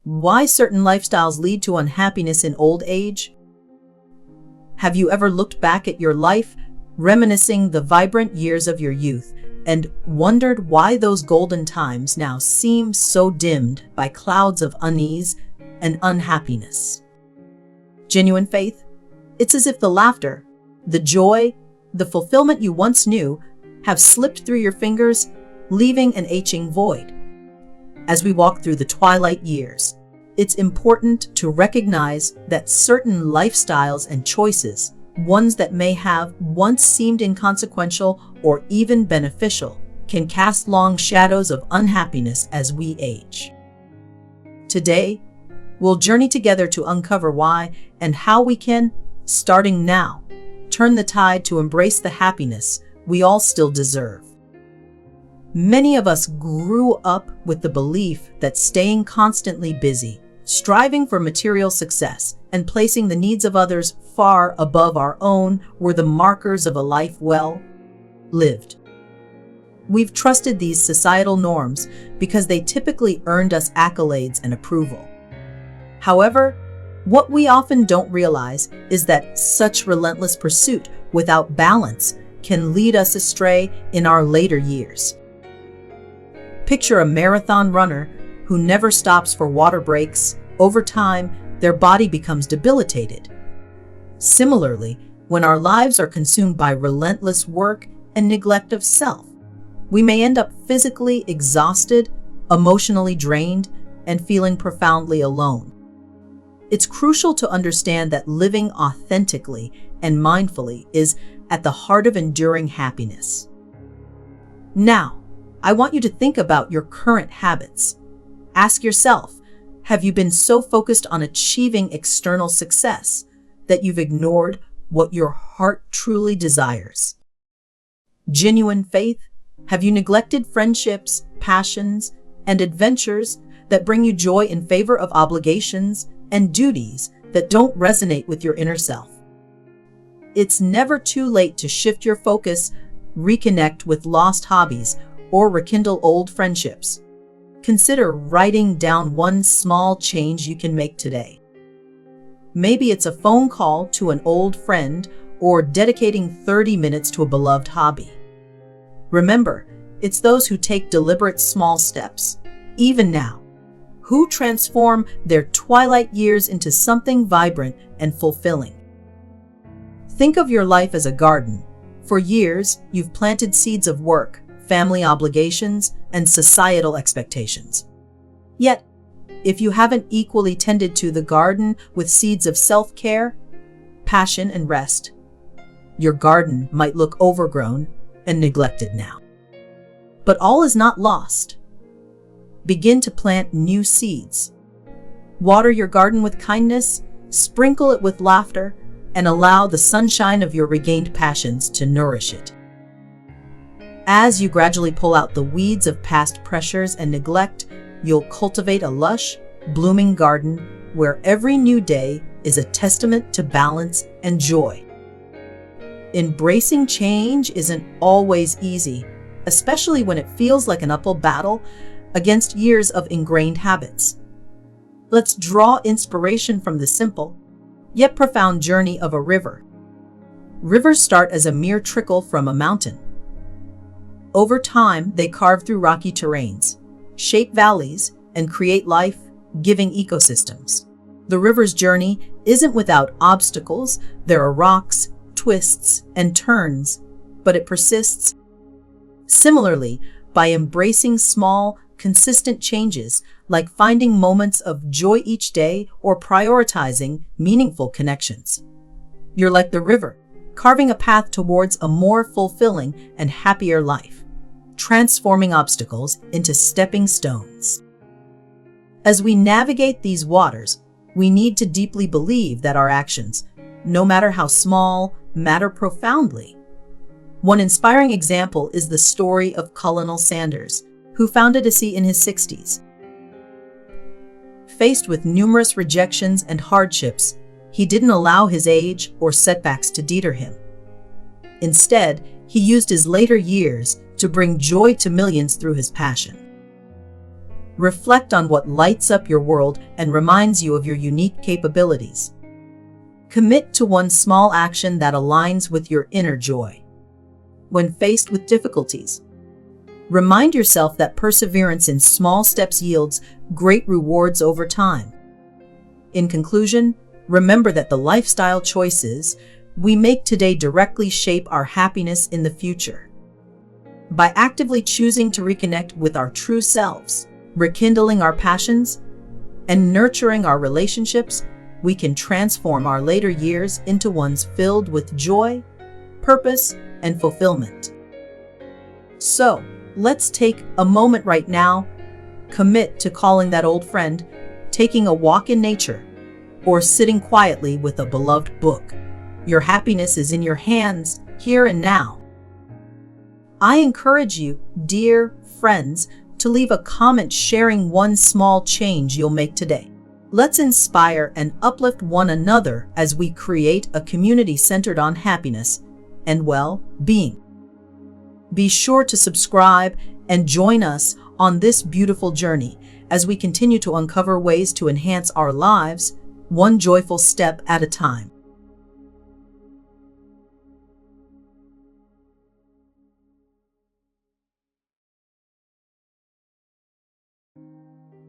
Why certain lifestyles lead to unhappiness in old age? Have you ever looked back at your life, reminiscing the vibrant years of your youth, and wondered why those golden times now seem so dimmed by clouds of unease and unhappiness? Genuine faith? It's as if the laughter, the joy, the fulfillment you once knew have slipped through your fingers, leaving an aching void. As we walk through the twilight years, it's important to recognize that certain lifestyles and choices, ones that may have once seemed inconsequential or even beneficial, can cast long shadows of unhappiness as we age. Today, we'll journey together to uncover why and how we can, starting now, turn the tide to embrace the happiness we all still deserve. Many of us grew up with the belief that staying constantly busy, striving for material success, and placing the needs of others far above our own were the markers of a life well lived. We've trusted these societal norms because they typically earned us accolades and approval. However, what we often don't realize is that such relentless pursuit without balance can lead us astray in our later years. Picture a marathon runner who never stops for water breaks. Over time, their body becomes debilitated. Similarly, when our lives are consumed by relentless work and neglect of self, we may end up physically exhausted, emotionally drained, and feeling profoundly alone. It's crucial to understand that living authentically and mindfully is at the heart of enduring happiness. Now, I want you to think about your current habits. Ask yourself, have you been so focused on achieving external success that you've ignored what your heart truly desires? Genuine faith? Have you neglected friendships, passions, and adventures that bring you joy in favor of obligations and duties that don't resonate with your inner self? It's never too late to shift your focus, reconnect with lost hobbies, or rekindle old friendships. Consider writing down one small change you can make today. Maybe it's a phone call to an old friend or dedicating 30 minutes to a beloved hobby. Remember, it's those who take deliberate small steps, even now, who transform their twilight years into something vibrant and fulfilling. Think of your life as a garden. For years, you've planted seeds of work, family obligations, and societal expectations. Yet, if you haven't equally tended to the garden with seeds of self-care, passion, and rest, your garden might look overgrown and neglected now. But all is not lost. Begin to plant new seeds. Water your garden with kindness, sprinkle it with laughter, and allow the sunshine of your regained passions to nourish it. As you gradually pull out the weeds of past pressures and neglect, you'll cultivate a lush, blooming garden where every new day is a testament to balance and joy. Embracing change isn't always easy, especially when it feels like an uphill battle against years of ingrained habits. Let's draw inspiration from the simple, yet profound journey of a river. Rivers start as a mere trickle from a mountain. Over time, they carve through rocky terrains, shape valleys, and create life-giving ecosystems. The river's journey isn't without obstacles. There are rocks, twists, and turns, but it persists. Similarly, by embracing small, consistent changes, like finding moments of joy each day or prioritizing meaningful connections, you're like the river, carving a path towards a more fulfilling and happier life, transforming obstacles into stepping stones. As we navigate these waters, we need to deeply believe that our actions, no matter how small, matter profoundly. One inspiring example is the story of Colonel Sanders, who founded Desde in his 60s. Faced with numerous rejections and hardships, he didn't allow his age or setbacks to deter him. Instead, he used his later years to bring joy to millions through his passion. Reflect on what lights up your world and reminds you of your unique capabilities. Commit to one small action that aligns with your inner joy. When faced with difficulties, remind yourself that perseverance in small steps yields great rewards over time. In conclusion, remember that the lifestyle choices we make today directly shape our happiness in the future. By actively choosing to reconnect with our true selves, rekindling our passions, and nurturing our relationships, we can transform our later years into ones filled with joy, purpose, and fulfillment. So, let's take a moment right now, commit to calling that old friend, taking a walk in nature, or sitting quietly with a beloved book. Your happiness is in your hands, here and now. I encourage you, dear friends, to leave a comment sharing one small change you'll make today. Let's inspire and uplift one another as we create a community centered on happiness and well-being. Be sure to subscribe and join us on this beautiful journey as we continue to uncover ways to enhance our lives, one joyful step at a time.